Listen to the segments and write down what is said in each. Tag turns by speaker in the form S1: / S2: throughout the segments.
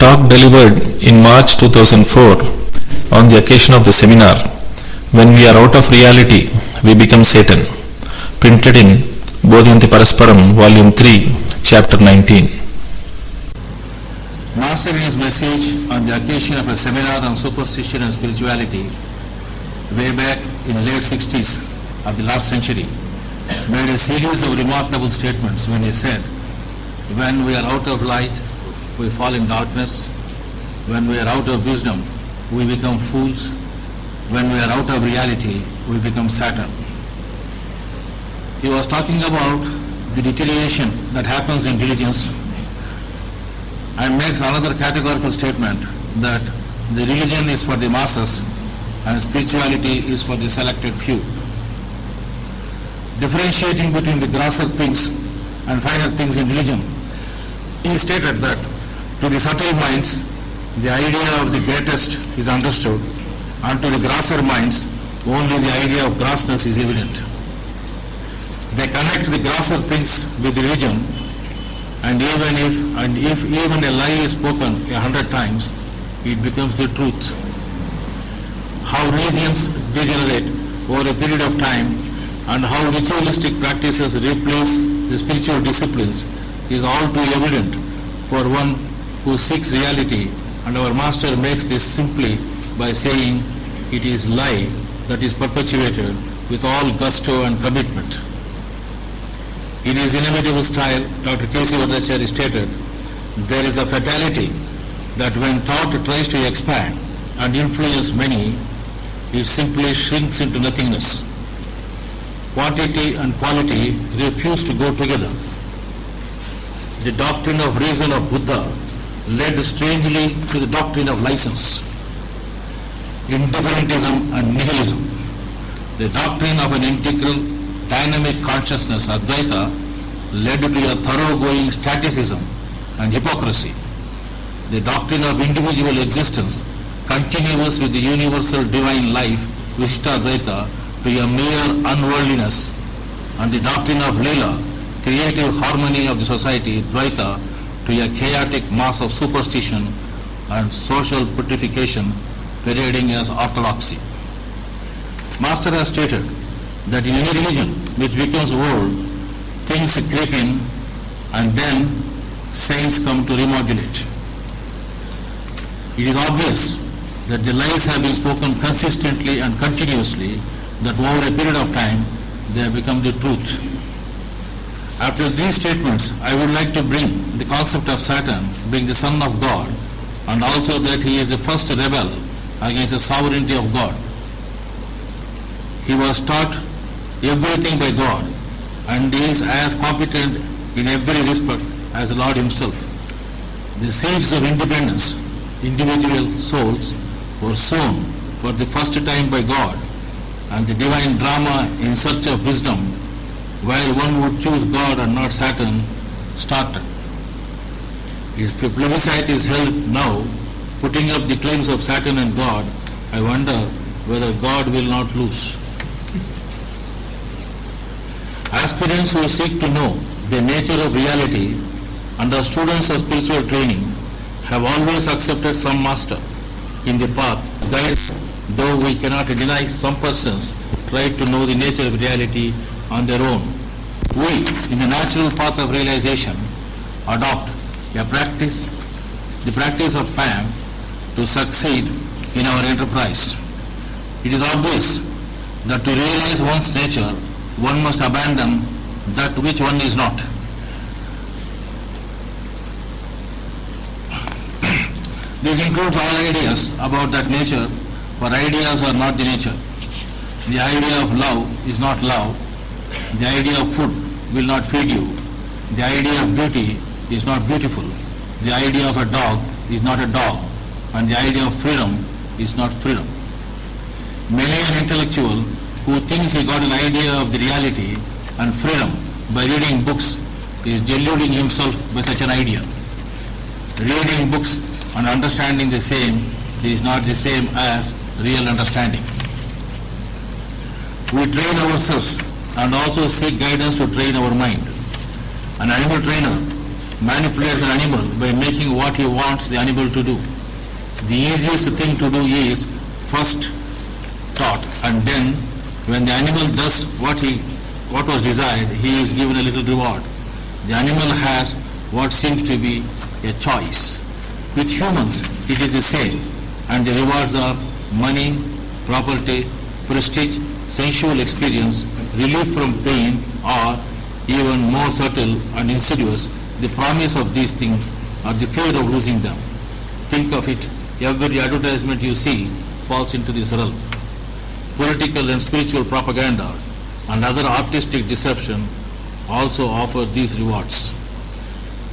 S1: talk delivered in March 2004 on the occasion of the seminar, When We Are Out of Reality, We Become Satan, printed in Bodhyanti Parasparam, Volume 3, Chapter 19.
S2: Master in his message on the occasion of a seminar on Superstition and Spirituality, way back in late 60s of the last century, made a series of remarkable statements when he said, when we are out of light, we fall in darkness. When we are out of wisdom, we become fools. When we are out of reality, we become Satan. He was talking about the deterioration that happens in religions and makes another categorical statement that the religion is for the masses and spirituality is for the selected few. Differentiating between the grosser things and finer things in religion, he stated that to the subtle minds, the idea of the greatest is understood, and to the grosser minds, only the idea of grossness is evident. They connect the grosser things with the religion, and if even a lie is spoken 100 times, it becomes the truth. How religions degenerate over a period of time, and how ritualistic practices replace the spiritual disciplines is all too evident for one who seeks reality, and our master makes this simply by saying it is lie that is perpetuated with all gusto and commitment. In his inimitable style, Dr. K.C.Varadachari stated, there is a fatality that when thought tries to expand and influence many, it simply shrinks into nothingness. Quantity and quality refuse to go together. The doctrine of reason of Buddha led strangely to the doctrine of license, indifferentism and nihilism. The doctrine of an integral, dynamic consciousness, Advaita, led to a thoroughgoing staticism and hypocrisy. The doctrine of individual existence, continuous with the universal divine life, Vishishtadvaita, to a mere unworldliness, and the doctrine of Leela, creative harmony of the society, Dvaita, to a chaotic mass of superstition and social putrefaction parading as orthodoxy. Master has stated that in any religion which becomes old, things creep in and then saints come to remodulate. It is obvious that the lies have been spoken consistently and continuously, that over a period of time they have become the truth. After these statements, I would like to bring the concept of Satan, being the son of God, and also that he is the first rebel against the sovereignty of God. He was taught everything by God and is as competent in every respect as the Lord himself. The seeds of independence, individual souls, were sown for the first time by God, and the divine drama in search of wisdom, while one would choose God and not Satan, started. If a plebiscite is held now, putting up the claims of Satan and God, I wonder whether God will not lose. Aspirants who seek to know the nature of reality and are students of spiritual training have always accepted some master in the path, guide, though we cannot deny some persons try to know the nature of reality on their own. We, in the natural path of realization, adopt the practice of PAM to succeed in our enterprise. It is obvious that to realize one's nature, one must abandon that which one is not. This includes all ideas about that nature, for ideas are not the nature. The idea of love is not love. The idea of food will not feed you. The idea of beauty is not beautiful. The idea of a dog is not a dog. And the idea of freedom is not freedom. Many an intellectual who thinks he got an idea of the reality and freedom by reading books is deluding himself by such an idea. Reading books and understanding the same is not the same as real understanding. We train ourselves and also seek guidance to train our mind. An animal trainer manipulates an animal by making what he wants the animal to do. The easiest thing to do is first taught, and then when the animal does what was desired, he is given a little reward. The animal has what seems to be a choice. With humans, it is the same, and the rewards are money, property, prestige, sensual experience, relief from pain, or even more subtle and insidious, the promise of these things or the fear of losing them. Think of it, every advertisement you see falls into this realm. Political and spiritual propaganda and other artistic deception also offer these rewards.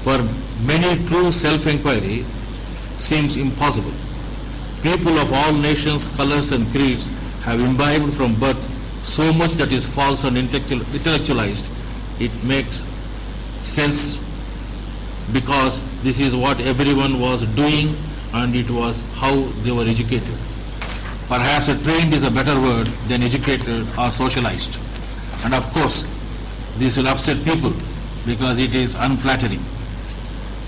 S2: For many, true self-inquiry seems impossible. People of all nations, colors and creeds have imbibed from birth so much that is false and intellectualized. It makes sense because this is what everyone was doing and it was how they were educated. Perhaps trained is a better word than educated or socialized. And of course, this will upset people because it is unflattering.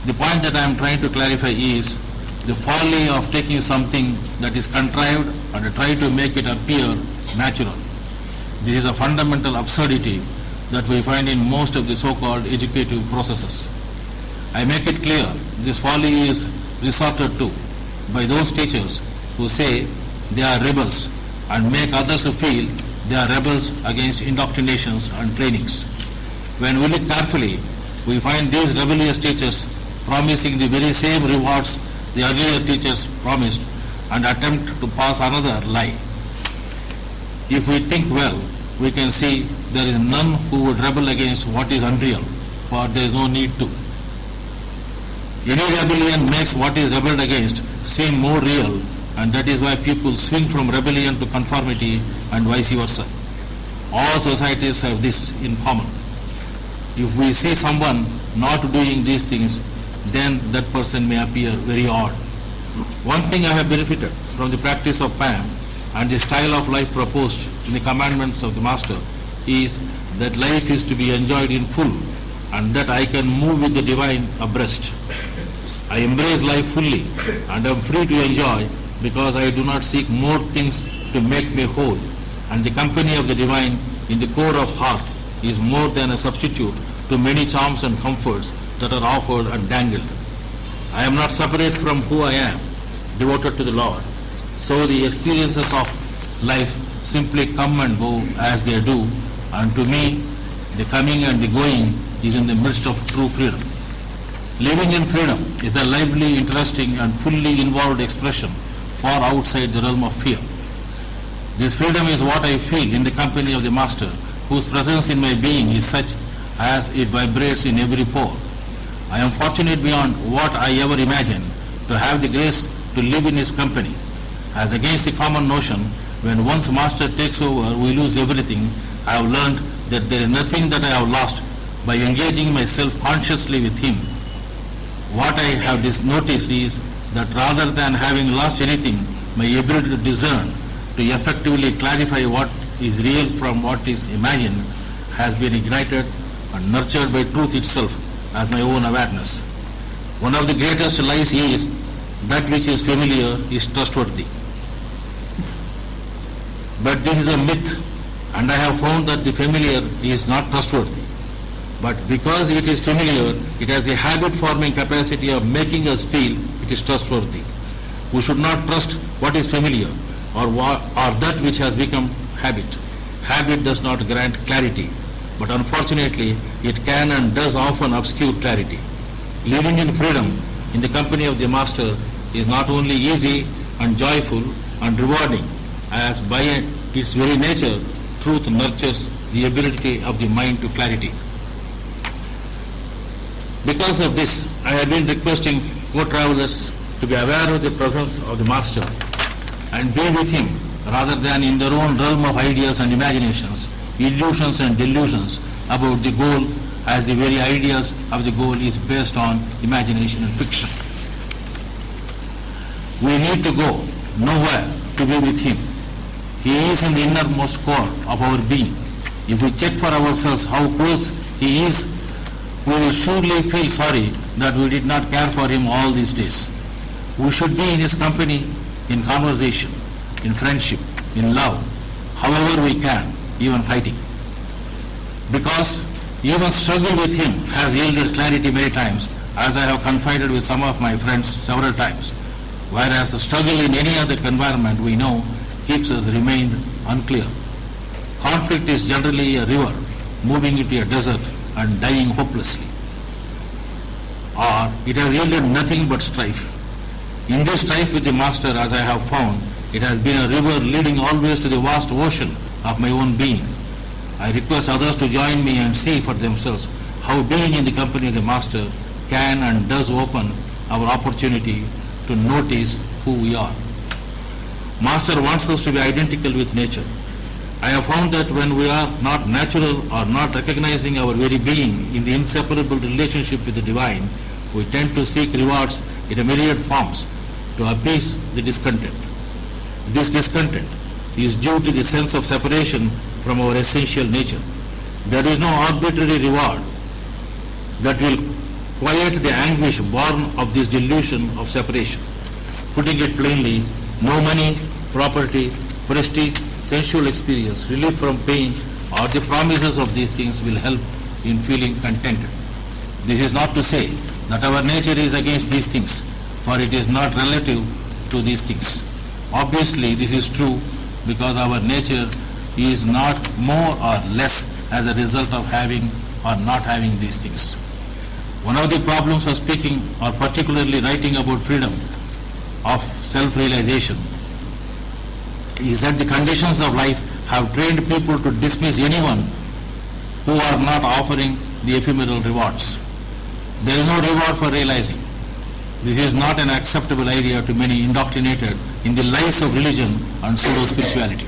S2: The point that I am trying to clarify is the folly of taking something that is contrived and try to make it appear natural. This is a fundamental absurdity that we find in most of the so-called educative processes. I make it clear this folly is resorted to by those teachers who say they are rebels and make others feel they are rebels against indoctrinations and trainings. When we look carefully, we find these rebellious teachers promising the very same rewards the earlier teachers promised and attempt to pass another lie. If we think well, we can see there is none who would rebel against what is unreal, for there is no need to. Any rebellion makes what is rebelled against seem more real, and that is why people swing from rebellion to conformity and vice versa. All societies have this in common. If we see someone not doing these things, then that person may appear very odd. One thing I have benefited from the practice of PAM and the style of life proposed in the commandments of the Master is that life is to be enjoyed in full and that I can move with the divine abreast. I embrace life fully and am free to enjoy because I do not seek more things to make me whole, and the company of the divine in the core of heart is more than a substitute to many charms and comforts that are offered and dangled. I am not separate from who I am, devoted to the Lord. So the experiences of life simply come and go as they do, and to me, the coming and the going is in the midst of true freedom. Living in freedom is a lively, interesting and fully involved expression far outside the realm of fear. This freedom is what I feel in the company of the Master, whose presence in my being is such as it vibrates in every pore. I am fortunate beyond what I ever imagined to have the grace to live in his company. As against the common notion, when once Master takes over, we lose everything, I have learned that there is nothing that I have lost by engaging myself consciously with him. What I have noticed is that rather than having lost anything, my ability to discern, to effectively clarify what is real from what is imagined, has been ignited and nurtured by truth itself as my own awareness. One of the greatest lies is that which is familiar is trustworthy. But this is a myth, and I have found that the familiar is not trustworthy. But because it is familiar, it has a habit-forming capacity of making us feel it is trustworthy. We should not trust what is familiar or that which has become habit. Habit does not grant clarity, but unfortunately, it can and does often obscure clarity. Living in freedom in the company of the Master is not only easy and joyful and rewarding, as by its very nature, truth nurtures the ability of the mind to clarity. Because of this, I have been requesting co-travelers to be aware of the presence of the Master and be with him rather than in their own realm of ideas and imaginations, illusions and delusions about the goal, as the very ideas of the goal is based on imagination and fiction. We need to go nowhere to be with him. He is in the innermost core of our being. If we check for ourselves how close he is, we will surely feel sorry that we did not care for him all these days. We should be in his company, in conversation, in friendship, in love, however we can, even fighting. Because even struggle with him has yielded clarity many times, as I have confided with some of my friends several times, whereas the struggle in any other environment we know keeps us remained unclear. Conflict is generally a river moving into a desert and dying hopelessly. Or it has yielded nothing but strife. In this strife with the Master, as I have found, it has been a river leading always to the vast ocean of my own being. I request others to join me and see for themselves how being in the company of the Master can and does open our opportunity to notice who we are. Master wants us to be identical with nature. I have found that when we are not natural or not recognizing our very being in the inseparable relationship with the divine, we tend to seek rewards in a myriad forms to appease the discontent. This discontent is due to the sense of separation from our essential nature. There is no arbitrary reward that will quiet the anguish born of this delusion of separation. Putting it plainly, no money, property, prestige, sensual experience, relief from pain, or the promises of these things will help in feeling contented. This is not to say that our nature is against these things, for it is not relative to these things. Obviously, this is true because our nature is not more or less as a result of having or not having these things. One of the problems of speaking or particularly writing about freedom of self-realization is that the conditions of life have trained people to dismiss anyone who are not offering the ephemeral rewards. There is no reward for realizing. This is not an acceptable idea to many indoctrinated in the lies of religion and pseudo-spirituality.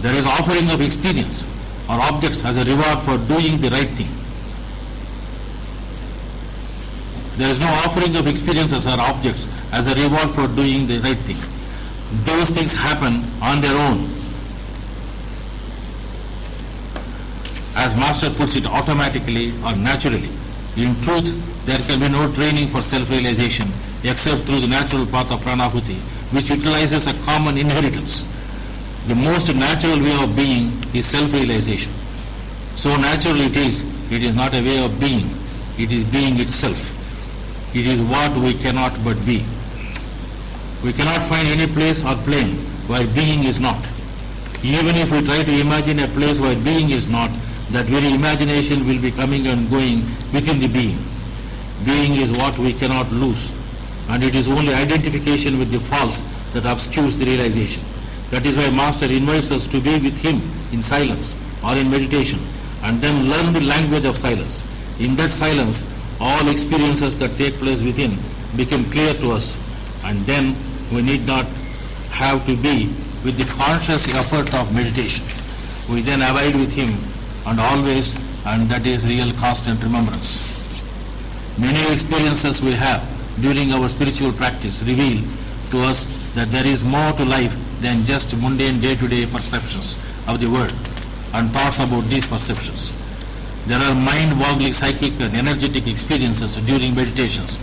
S2: There is offering of experience or objects as a reward for doing the right thing. There is no offering of experiences or objects as a reward for doing the right thing. Those things happen on their own. As Master puts it, automatically or naturally. In truth, there can be no training for self-realization except through the natural path of Pranahuti, which utilizes a common inheritance. The most natural way of being is self-realization. So natural it is not a way of being, it is being itself. It is what we cannot but be. We cannot find any place or plane where being is not. Even if we try to imagine a place where being is not, that very imagination will be coming and going within the being. Being is what we cannot lose, and it is only identification with the false that obscures the realization. That is why Master invites us to be with him in silence or in meditation, and then learn the language of silence. In that silence, all experiences that take place within become clear to us, and then we need not have to be with the conscious effort of meditation. We then abide with him and always, and that is real constant remembrance. Many experiences we have during our spiritual practice reveal to us that there is more to life than just mundane day-to-day perceptions of the world and thoughts about these perceptions. There are mind-boggling psychic and energetic experiences during meditations,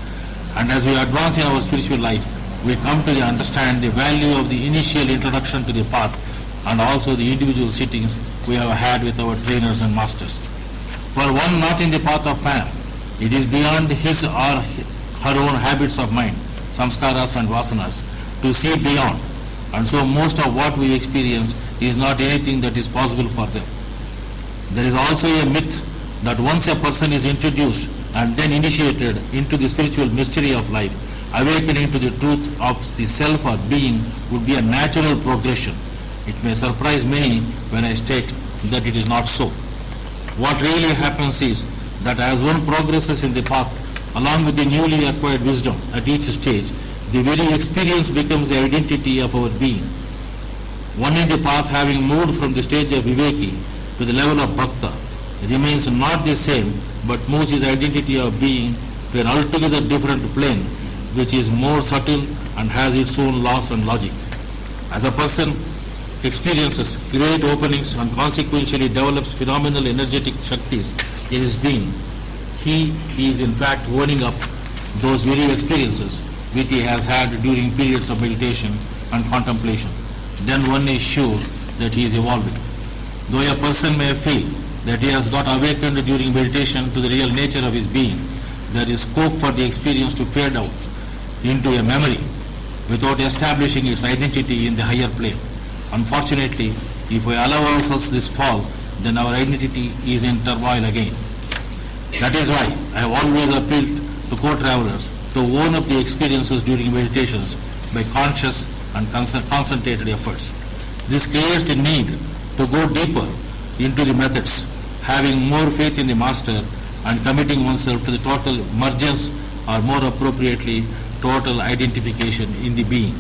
S2: and as we advance in our spiritual life, we come to understand the value of the initial introduction to the path and also the individual sittings we have had with our trainers and masters. For one not in the path of Pan, it is beyond his or her own habits of mind, samskaras and vasanas, to see beyond, and so most of what we experience is not anything that is possible for them. There is also a myth that once a person is introduced and then initiated into the spiritual mystery of life, awakening to the truth of the self or being would be a natural progression. It may surprise many when I state that it is not so. What really happens is that as one progresses in the path, along with the newly acquired wisdom at each stage, the very experience becomes the identity of our being. One in the path, having moved from the stage of Viveki to the level of Bhakta, remains not the same, but moves his identity of being to an altogether different plane, which is more subtle and has its own laws and logic. As a person experiences great openings and consequentially develops phenomenal energetic shaktis in his being, he is in fact owning up those very experiences which he has had during periods of meditation and contemplation, then one is sure that he is evolving. Though a person may feel that he has got awakened during meditation to the real nature of his being, there is scope for the experience to fade out into a memory without establishing its identity in the higher plane. Unfortunately, if we allow ourselves this fall, then our identity is in turmoil again. That is why I have always appealed to co-travelers to own up the experiences during meditations by conscious and concentrated efforts. This creates the need to go deeper into the methods, having more faith in the master and committing oneself to the total emergence, or more appropriately, total identification in the being.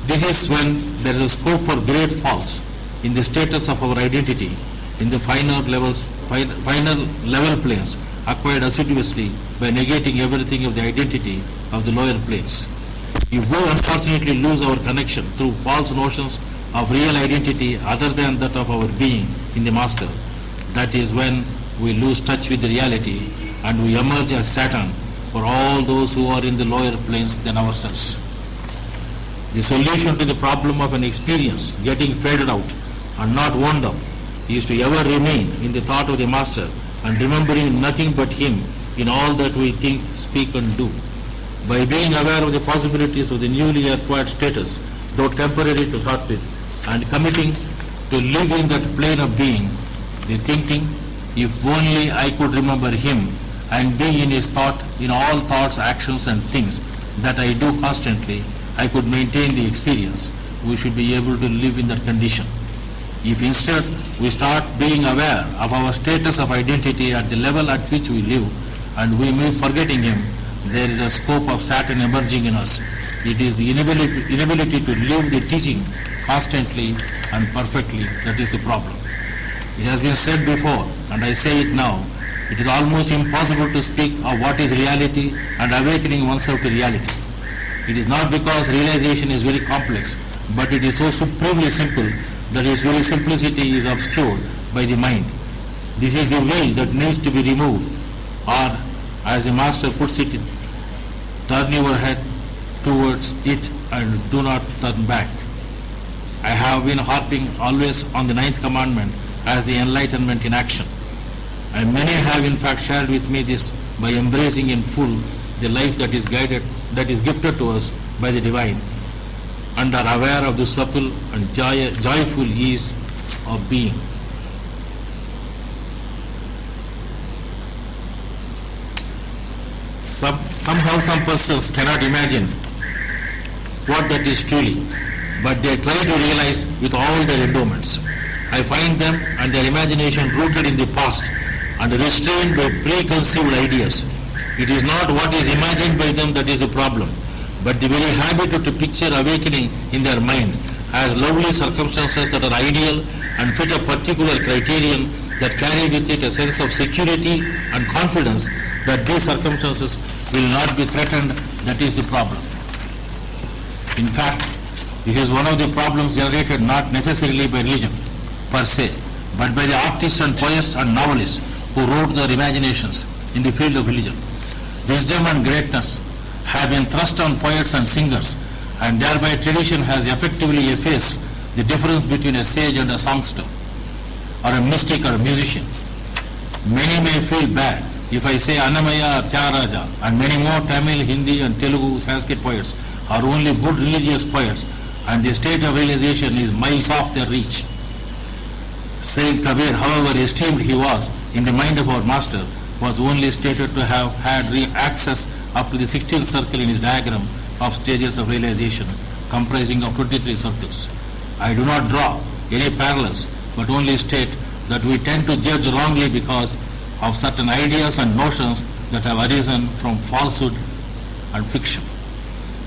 S2: This is when there is a scope for great falls in the status of our identity in the final level planes acquired assiduously by negating everything of the identity of the lower planes. If we unfortunately lose our connection through false notions of real identity other than that of our being in the master, that is when we lose touch with the reality and we emerge as Satan for all those who are in the lower planes than ourselves. The solution to the problem of an experience getting faded out and not wound up is to ever remain in the thought of the master and remembering nothing but him in all that we think, speak and do. By being aware of the possibilities of the newly acquired status, though temporary to start with, and committing to live in that plane of being, the thinking, if only I could remember him and be in his thought in all thoughts, actions and things that I do constantly, I could maintain the experience. We should be able to live in that condition. If instead we start being aware of our status of identity at the level at which we live and we may forgetting him, there is a scope of Saturn emerging in us. It is the inability to live the teaching constantly and perfectly that is the problem. It has been said before and I say it now, it is almost impossible to speak of what is reality and awakening oneself to reality. It is not because realization is very complex, but it is so supremely simple that its very simplicity is obscured by the mind. This is the veil that needs to be removed, or as the master puts it, turn your head towards it and do not turn back. I have been harping always on the 9th commandment as the enlightenment in action. And many have in fact shared with me this by embracing in full the life that is guided, that is gifted to us by the divine, and are aware of the supple and joyful ease of being. Somehow some persons cannot imagine what that is truly, but they try to realize with all their endowments. I find them and their imagination rooted in the past and restrained by preconceived ideas. It is not what is imagined by them that is the problem, but the very habit of the picture awakening in their mind as lovely circumstances that are ideal and fit a particular criterion that carry with it a sense of security and confidence that these circumstances will not be threatened, that is the problem. In fact, this is one of the problems generated not necessarily by religion per se, but by the artists and poets and novelists who wrote their imaginations in the field of religion. Wisdom and greatness have been thrust on poets and singers, and thereby tradition has effectively effaced the difference between a sage and a songster, or a mystic or a musician. Many may feel bad if I say Annamaya or Tyagaraja and many more Tamil, Hindi and Telugu, Sanskrit poets are only good religious poets, and the state of realization is miles off their reach. Saint Kabir, however esteemed he was in the mind of our master, was only stated to have had access up to the 16th circle in his diagram of stages of realization, comprising of 23 circles. I do not draw any parallels, but only state that we tend to judge wrongly because of certain ideas and notions that have arisen from falsehood and fiction.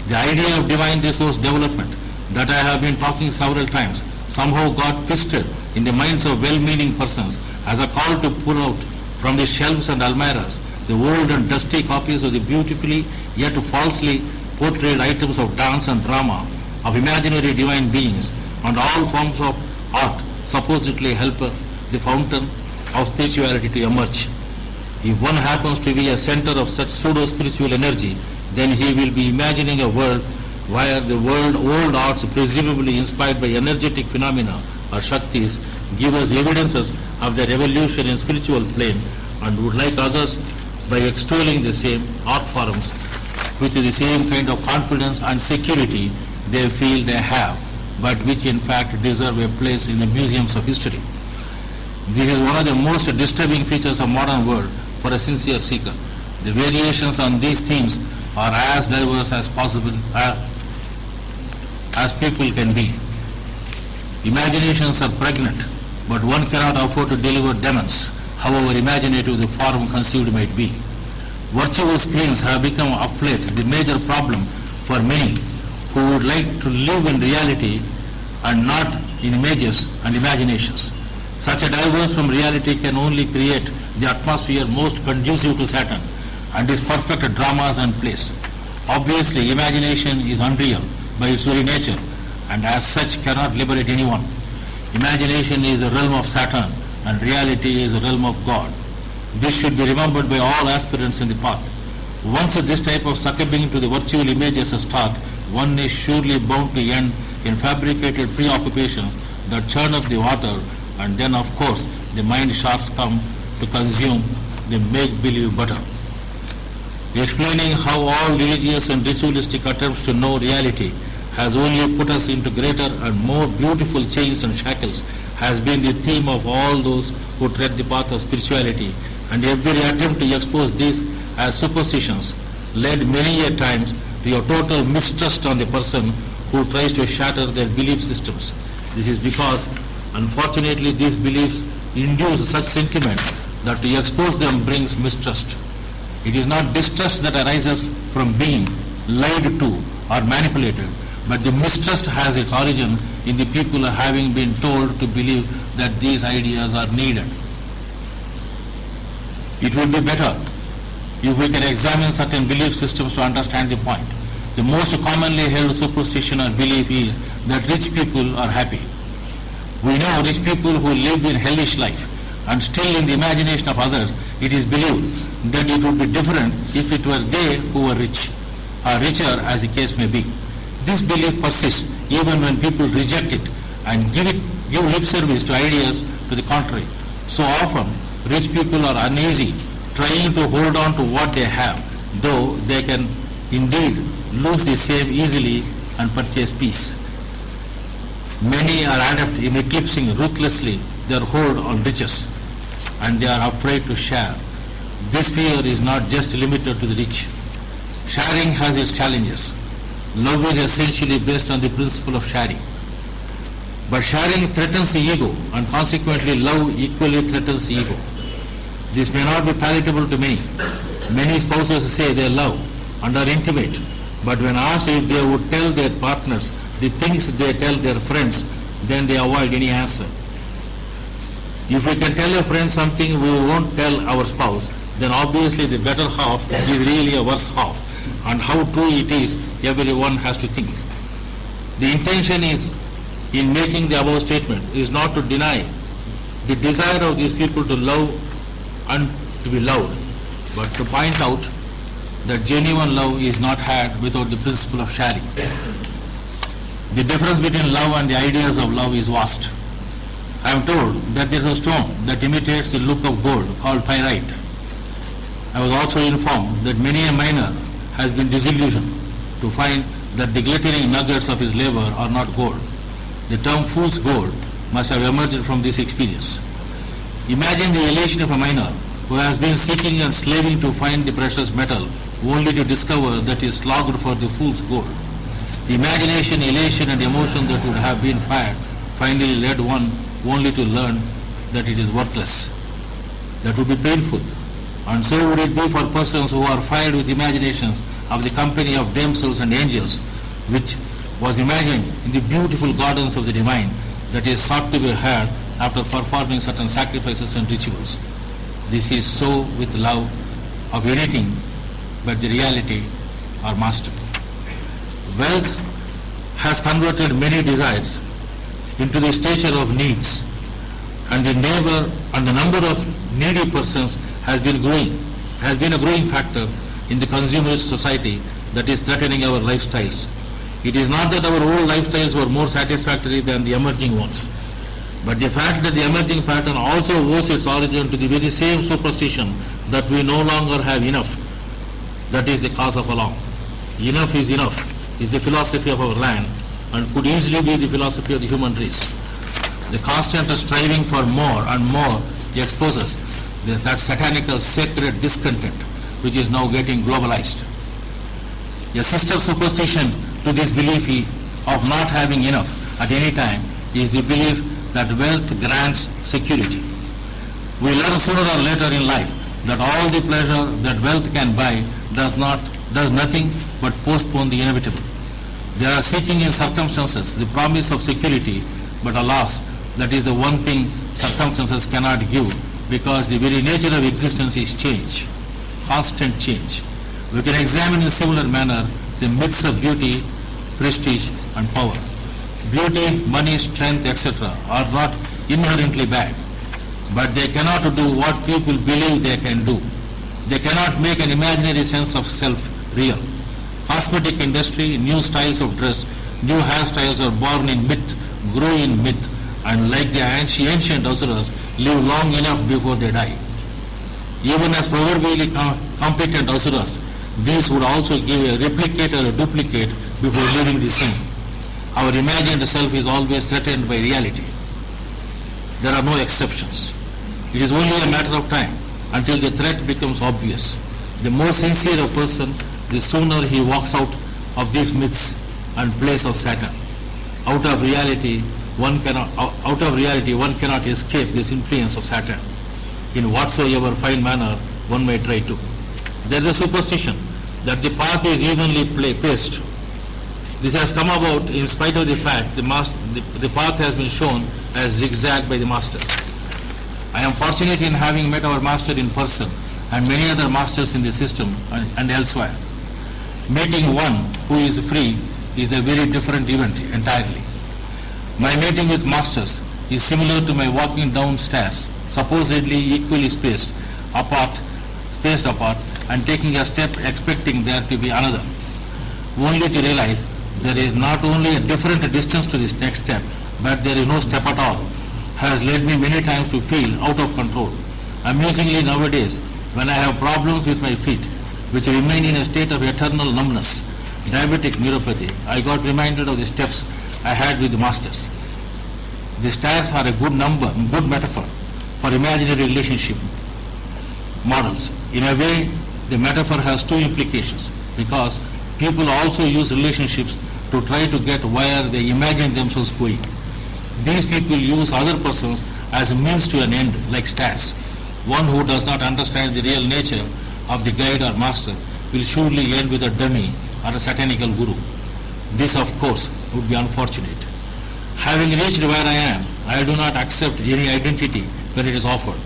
S2: The idea of divine resource development that I have been talking several times somehow got twisted in the minds of well-meaning persons as a call to pull out from the shelves and almirahs the old and dusty copies of the beautifully yet falsely portrayed items of dance and drama of imaginary divine beings and all forms of art supposedly help the fountain of spirituality to emerge. If one happens to be a center of such pseudo-spiritual energy, then he will be imagining a world where the old arts, presumably inspired by energetic phenomena or Shaktis, give us evidences of their evolution in spiritual plane, and would like others by extolling the same art forms with the same kind of confidence and security they feel they have, but which in fact deserve a place in the museums of history. This is one of the most disturbing features of modern world for a sincere seeker. The variations on these themes are as diverse as possible as people can be. Imaginations are pregnant, but one cannot afford to deliver demons, however imaginative the form conceived might be. Virtual screens have become of late the major problem for many who would like to live in reality and not in images and imaginations. Such a diverse from reality can only create the atmosphere most conducive to Saturn and his perfect dramas and plays. Obviously, imagination is unreal by its very nature, and as such cannot liberate anyone. Imagination is a realm of Saturn, and reality is a realm of God. This should be remembered by all aspirants in the path. Once this type of succumbing to the virtual images start, one is surely bound to end in fabricated preoccupations that churn up the water, and then of course the mind sharks come to consume the make-believe butter. Explaining how all religious and ritualistic attempts to know reality has only put us into greater and more beautiful chains and shackles has been the theme of all those who tread the path of spirituality, and every attempt to expose these as superstitions led many a times to a total mistrust on the person who tries to shatter their belief systems. This is because, unfortunately, these beliefs induce such sentiment that to expose them brings mistrust. It is not distrust that arises from being lied to or manipulated, but the mistrust has its origin in the people having been told to believe that these ideas are needed. It would be better if we can examine certain belief systems to understand the point. The most commonly held superstition or belief is that rich people are happy. We know rich people who live in hellish life, and still in the imagination of others it is believed that it would be different if it were they who were rich, or richer as the case may be. This belief persists even when people reject it and give lip service to ideas to the contrary. So often rich people are uneasy trying to hold on to what they have, though they can indeed lose the same easily and purchase peace. Many are adept in eclipsing ruthlessly their hold on riches, and they are afraid to share. This fear is not just limited to the rich. Sharing has its challenges. Love is essentially based on the principle of sharing. But sharing threatens the ego, and consequently love equally threatens the ego. This may not be palatable to many. Many spouses say they love and are intimate, but when asked if they would tell their partners the things they tell their friends, then they avoid any answer. If we can tell a friend something we won't tell our spouse, then obviously the better half is really a worse half, and how true it is everyone has to think. The intention is in making the above statement is not to deny the desire of these people to love and to be loved, but to point out that genuine love is not had without the principle of sharing. The difference between love and the ideas of love is vast. I am told that there is a stone that imitates the look of gold called pyrite. I was also informed that many a miner has been disillusioned to find that the glittering nuggets of his labor are not gold. The term fool's gold must have emerged from this experience. Imagine the elation of a miner who has been seeking and slaving to find the precious metal only to discover that he slogged for the fool's gold. The imagination, elation and emotion that would have been fired finally led one only to learn that it is worthless. That would be painful. And so would it be for persons who are fired with imaginations of the company of damsels and angels, which was imagined in the beautiful gardens of the divine, that is sought to be heard after performing certain sacrifices and rituals. This is so with love of anything but the reality or master. Wealth has converted many desires into the stature of needs, and the number of needy persons has been a growing factor in the consumerist society that is threatening our lifestyles. It is not that our old lifestyles were more satisfactory than the emerging ones, but the fact that the emerging pattern also owes its origin to the very same superstition that we no longer have enough. That is the cause of alarm. Enough is the philosophy of our land and could easily be the philosophy of the human race. The constant striving for more and more exposes that satanical sacred discontent which is now getting globalized. A sister superstition to this belief of not having enough at any time is the belief that wealth grants security. We learn sooner or later in life that all the pleasure that wealth can buy does nothing but postpone the inevitable. They are seeking in circumstances the promise of security, but alas, that is the one thing circumstances cannot give, because the very nature of existence is change, constant change. We can examine in a similar manner the myths of beauty, prestige and power. Beauty, money, strength, etc. are not inherently bad, but they cannot do what people believe they can do. They cannot make an imaginary sense of self real. Cosmetic industry, new styles of dress, new hairstyles are born in myth, grow in myth, and like the ancient asuras, live long enough before they die. Even as proverbially competent asuras, these would also give a replicate or a duplicate before leaving the scene. Our imagined self is always threatened by reality. There are no exceptions. It is only a matter of time until the threat becomes obvious. The more sincere a person, the sooner he walks out of these myths and plays of Satan. Out of reality, one cannot escape this influence of Satan. In whatsoever fine manner one may try to. There is a superstition that the path is evenly paced. This has come about in spite of the fact the path has been shown as zigzag by the master. I am fortunate in having met our master in person and many other masters in the system and elsewhere. Meeting one who is free is a very different event entirely. My meeting with masters is similar to my walking downstairs, supposedly equally spaced apart, and taking a step expecting there to be another, only to realize there is not only a different distance to this next step, but there is no step at all, has led me many times to feel out of control. Amusingly nowadays, when I have problems with my feet, which remain in a state of eternal numbness, diabetic neuropathy, I got reminded of the steps I had with the masters. The stairs are a good metaphor for imaginary relationship models. In a way, the metaphor has two implications, because people also use relationships to try to get where they imagine themselves going. These people use other persons as a means to an end, like stairs. One who does not understand the real nature of the guide or master will surely end with a dummy or a satanical guru. This, of course, would be unfortunate. Having reached where I am, I do not accept any identity when it is offered,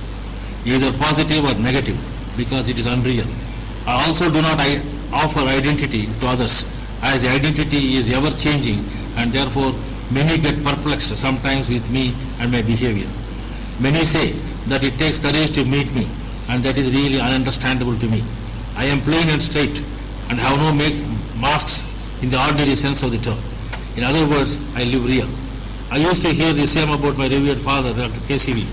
S2: either positive or negative, because it is unreal. I also do not offer identity to others, as the identity is ever changing, and therefore many get perplexed sometimes with me and my behavior. Many say that it takes courage to meet me, and that is really ununderstandable to me. I am plain and straight and have no masks in the ordinary sense of the term. In other words, I live real. I used to hear the same about my revered father, Dr. K.C.V.,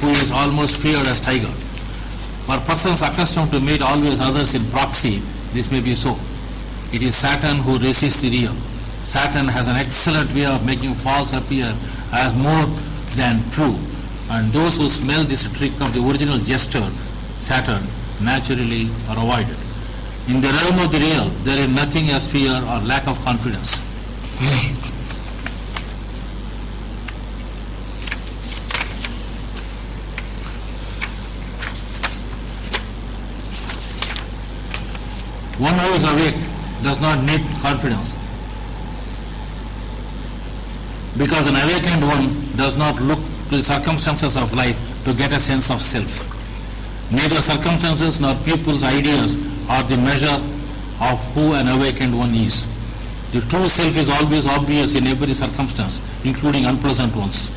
S2: who is almost feared as tiger. For persons accustomed to meet always others in proxy, this may be so. It is Satan who resists the real. Satan has an excellent way of making false appear as more than true, and those who smell this trick of the original jester, Satan, naturally are avoided. In the realm of the real, there is nothing as fear or lack of confidence. One who is awake does not need confidence, because an awakened one does not look to the circumstances of life to get a sense of self. Neither circumstances nor people's ideas are the measure of who an awakened one is. The true self is always obvious in every circumstance, including unpleasant ones.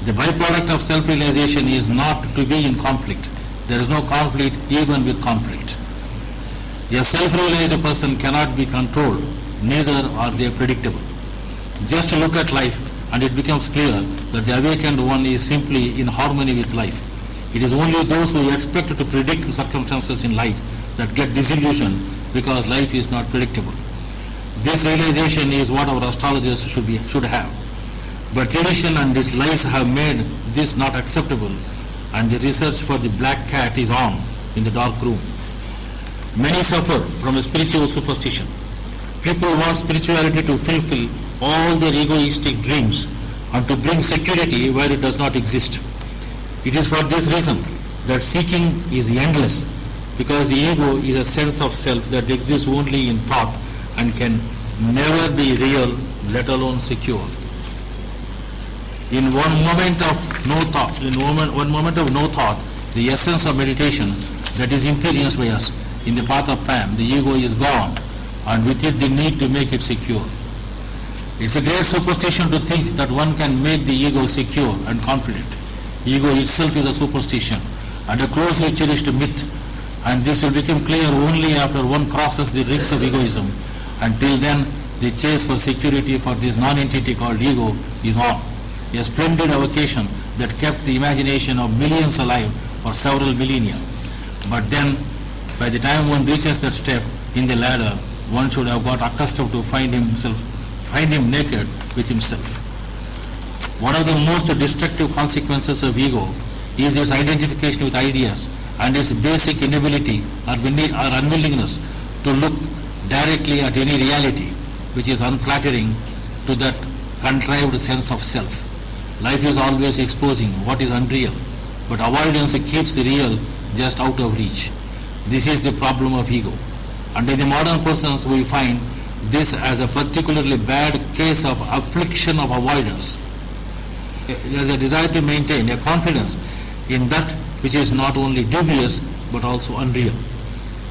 S2: The byproduct of self-realization is not to be in conflict. there is no conflict even with conflict. A self-realized person cannot be controlled, neither are they predictable. Just look at life and it becomes clear that the awakened one is simply in harmony with life. It is only those who expect to predict the circumstances in life that get disillusioned because life is not predictable. This realization is what our astrologers should have. But tradition and its lies have made this not acceptable, and the research for the black cat is on in the dark room. Many suffer from a spiritual superstition. People want spirituality to fulfill all their egoistic dreams and to bring security where it does not exist. It is for this reason that seeking is endless, because the ego is a sense of self that exists only in thought and can never be real, let alone secure. In one moment of no thought, the essence of meditation that is experienced by us in the path of time, the ego is gone, and with it the need to make it secure. It's a great superstition to think that one can make the ego secure and confident. Ego itself is a superstition and a closely cherished myth, and this will become clear only after one crosses the rings of egoism. Until then, the chase for security for this non-entity called ego is on. A splendid avocation that kept the imagination of millions alive for several millennia. But then, by the time one reaches that step in the ladder, one should have got accustomed to find him naked with himself. One of the most destructive consequences of ego is its identification with ideas and its basic inability or unwillingness to look directly at any reality, which is unflattering to that contrived sense of self. Life is always exposing what is unreal, but avoidance keeps the real just out of reach. This is the problem of ego. And in the modern persons, we find this as a particularly bad case of affliction of avoidance. There is a desire to maintain a confidence in that which is not only dubious but also unreal.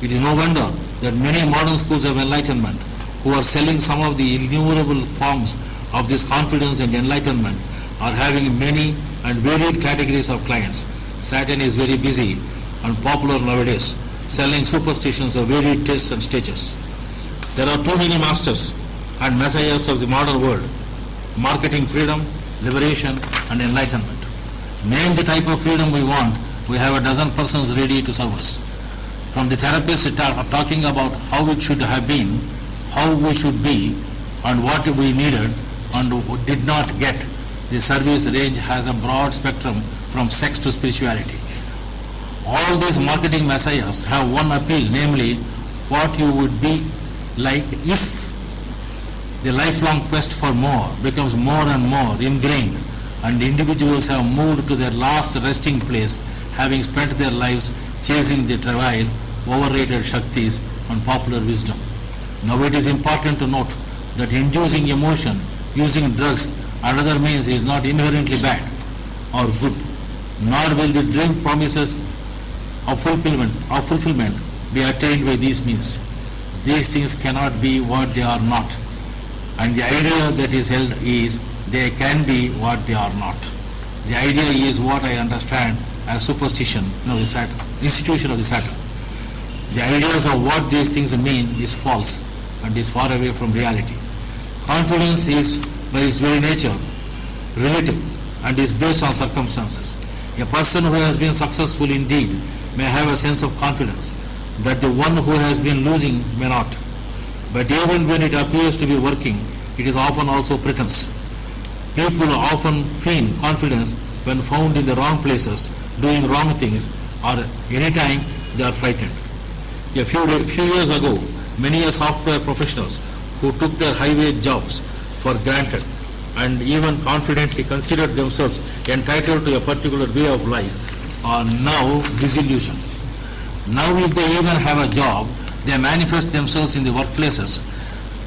S2: It is no wonder that many modern schools of enlightenment, who are selling some of the innumerable forms of this confidence and enlightenment, are having many and varied categories of clients. Saturn is very busy and popular nowadays, selling superstitions of varied tastes and stages. There are too many masters and messiahs of the modern world, marketing freedom, liberation and enlightenment. Name the type of freedom we want, we have a dozen persons ready to serve us. From the therapists talking about how it should have been, how we should be, and what we needed and did not get, the service range has a broad spectrum from sex to spirituality. All these marketing messiahs have one appeal, namely what you would be like if the lifelong quest for more becomes more and more ingrained and individuals have moved to their last resting place, having spent their lives chasing the trivial, overrated Shaktis and popular wisdom. Now it is important to note that inducing emotion using drugs and other means is not inherently bad or good, nor will the dream promises of fulfillment be attained by these means. These things cannot be what they are not, and the idea that is held is they can be what they are not. The idea is what I understand as superstition, the Saturn, institution of the Saturn. The ideas of what these things mean is false and is far away from reality. Confidence is by its very nature relative and is based on circumstances. A person who has been successful indeed may have a sense of confidence that the one who has been losing may not. But even when it appears to be working, it is often also pretense. People often feign confidence when found in the wrong places, doing wrong things, or any time they are frightened. A few years ago, many software professionals who took their high-wage jobs for granted and even confidently considered themselves entitled to a particular way of life are now disillusioned. Now if they even have a job, they manifest themselves in the workplaces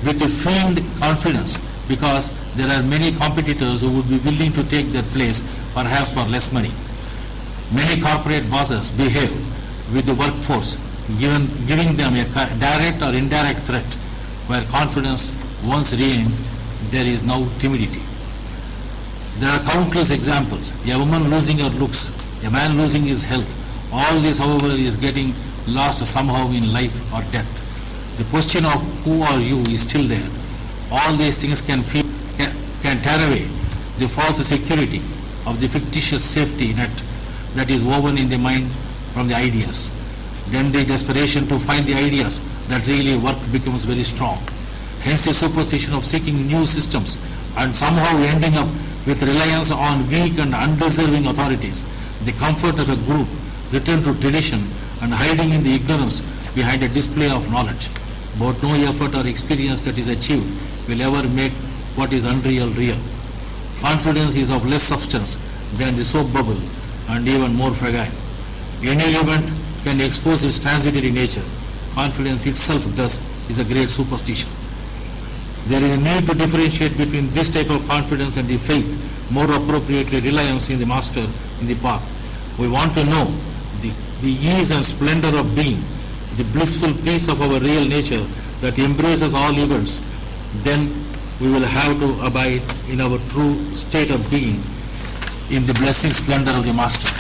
S2: with a feigned confidence because there are many competitors who would be willing to take their place, perhaps for less money. Many corporate bosses behave with the workforce, giving them a direct or indirect threat, where confidence once reigned, there is now timidity. There are countless examples. A woman losing her looks, a man losing his health, All this, however, is getting lost somehow in life or death. The question of who are you is still there. All these things can tear away the false security of the fictitious safety net that is woven in the mind from the ideas. Then the desperation to find the ideas that really work becomes very strong. Hence the superstition of seeking new systems and somehow ending up with reliance on weak and undeserving authorities. The comfort of a group, return to tradition and hiding in the ignorance behind a display of knowledge. But no effort or experience that is achieved will ever make what is unreal real. Confidence is of less substance than the soap bubble and even more fragile. Any event can expose its transitory nature. Confidence itself thus is a great superstition. There is a need to differentiate between this type of confidence and the faith, more appropriately reliance in the Master in the path. We want to know the ease and splendor of being, the blissful peace of our real nature that embraces all events. Then we will have to abide in our true state of being in the blessing splendor of the Master.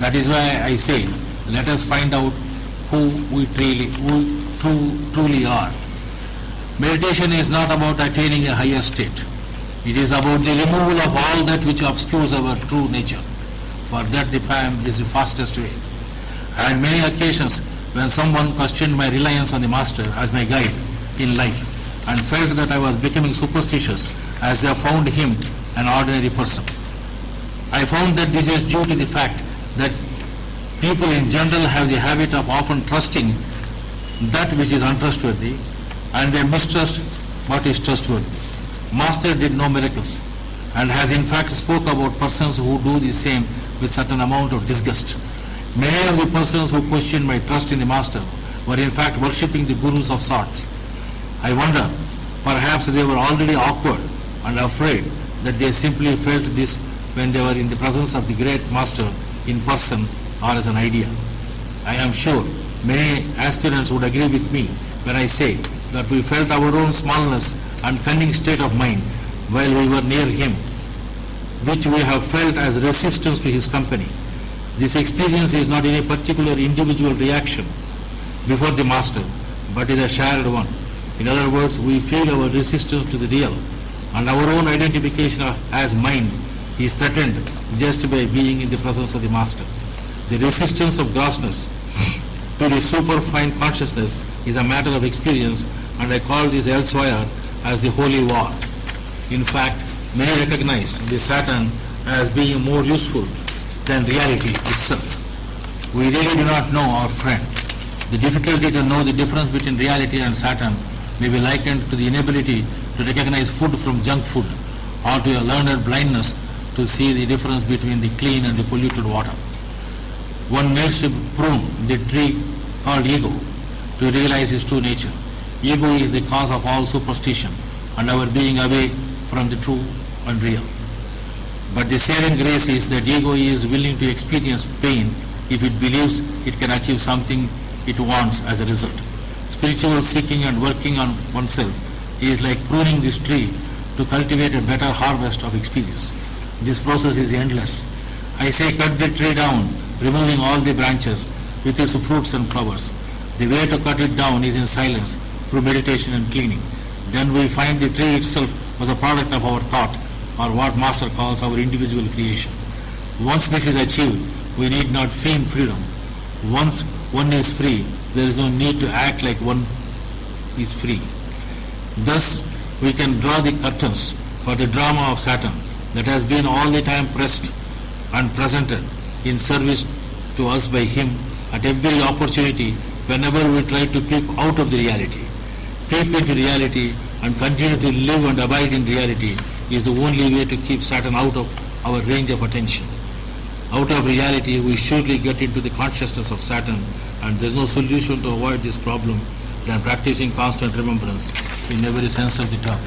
S2: That is why I say, let us find out who we truly are. Meditation is not about attaining a higher state. It is about the removal of all that which obscures our true nature. For that the PAM is the fastest way. I had many occasions when someone questioned my reliance on the Master as my guide in life and felt that I was becoming superstitious as they found him an ordinary person. I found that this is due to the fact that people in general have the habit of often trusting that which is untrustworthy and they mistrust what is trustworthy. Master did no miracles and has in fact spoke about persons who do the same with certain amount of disgust. Many of the persons who questioned my trust in the Master were in fact worshipping the gurus of sorts. I wonder, perhaps they were already awkward and afraid that they simply felt this when they were in the presence of the great Master in person or as an idea. I am sure many aspirants would agree with me when I say that we felt our own smallness and cunning state of mind while we were near him, which we have felt as resistance to his company. This experience is not any particular individual reaction before the Master, but is a shared one. In other words, we feel our resistance to the real, and our own identification as mind is threatened just by being in the presence of the Master. The resistance of grossness to the superfine consciousness is a matter of experience, and I call this elsewhere as the holy war. In fact, many recognize the Saturn as being more useful than reality itself. We really do not know our friend. The difficulty to know the difference between reality and Saturn may be likened to the inability to recognize food from junk food, or to a learned blindness to see the difference between the clean and the polluted water. One needs to prune the tree called ego to realize his true nature. Ego is the cause of all superstition and our being away from the true and real. But the saving grace is that ego is willing to experience pain if it believes it can achieve something it wants as a result. Spiritual seeking and working on oneself is like pruning this tree to cultivate a better harvest of experience. This process is endless. I say cut the tree down, removing all the branches with its fruits and flowers. The way to cut it down is in silence, through meditation and cleaning. Then we find the tree itself was a product of our thought, or what Master calls our individual creation. Once this is achieved, we need not feign freedom. Once one is free, there is no need to act like one is free. Thus, we can draw the curtains for the drama of Saturn that has been all the time pressed and presented in service to us by him at every opportunity whenever we try to peep out of the reality. Peep into reality and continue to live and abide in reality is the only way to keep Saturn out of our range of attention. Out of reality, we surely get into the consciousness of Saturn, and there is no solution to avoid this problem than practicing constant remembrance in every sense of the term.